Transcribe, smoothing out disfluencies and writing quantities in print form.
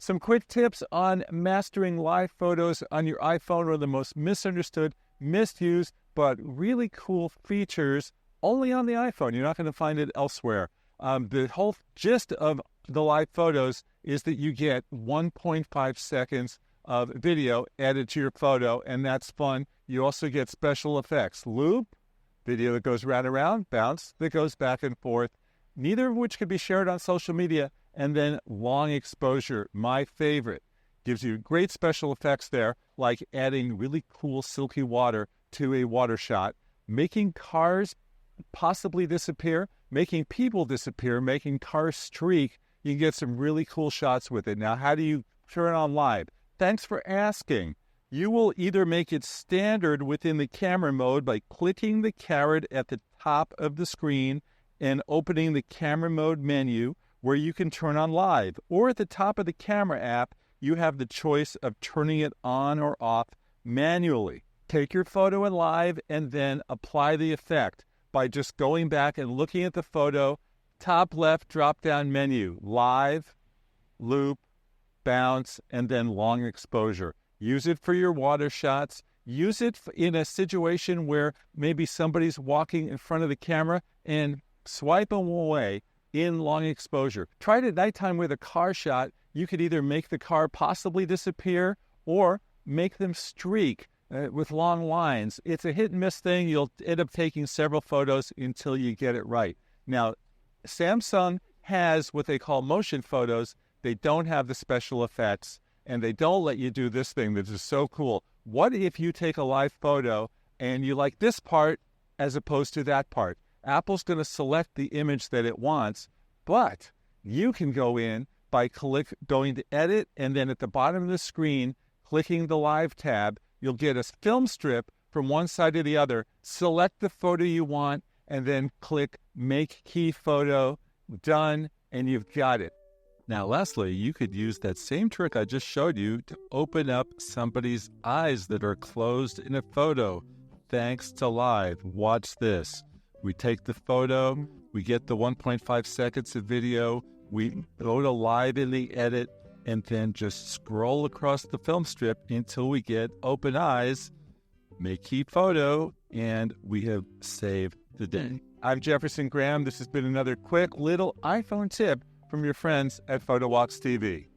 Some quick tips on mastering live photos on your iPhone are the most misunderstood, misused, but really cool features only on the iPhone. You're not going to find it elsewhere. The whole gist of the live photos is that you get 1.5 seconds of video added to your photo, and that's fun. You also get special effects. Loop, video that goes round and round, bounce, that goes back and forth, neither of which can be shared on social media. And then long exposure, my favorite, gives you great special effects there, like adding really cool silky water to a water shot, making cars possibly disappear, making people disappear, making cars streak. You can get some really cool shots with it. Now, how do you turn on live? Thanks for asking. You will either make it standard within the camera mode by clicking the caret at the top of the screen and opening the camera mode menu where you can turn on live. Or at the top of the camera app, you have the choice of turning it on or off manually. Take your photo in live and then apply the effect by just going back and looking at the photo. Top left drop-down menu, live, loop, bounce, and then long exposure. Use it for your water shots. Use it in a situation where maybe somebody's walking in front of the camera and swipe them away in long exposure. Try it at nighttime with a car shot. You could either make the car possibly disappear or make them streak with long lines. It's a hit and miss thing. You'll end up taking several photos until you get it right. Now, Samsung has what they call motion photos. They don't have the special effects, and they don't let you do this thing that is so cool. What if you take a live photo and you like this part as opposed to that part? Apple's going to select the image that it wants, but you can go in by going to Edit, and then at the bottom of the screen, clicking the Live tab. You'll get a film strip from one side to the other. Select the photo you want, and then click Make Key Photo. Done, and you've got it. Now, lastly, you could use that same trick I just showed you to open up somebody's eyes that are closed in a photo, thanks to Live. Watch this. We take the photo, we get the 1.5 seconds of video, we go to Live in the edit, and then just scroll across the film strip until we get open eyes, make key photo, and we have saved the day. I'm Jefferson Graham. This has been another quick little iPhone tip from your friends at PhotoWalks TV.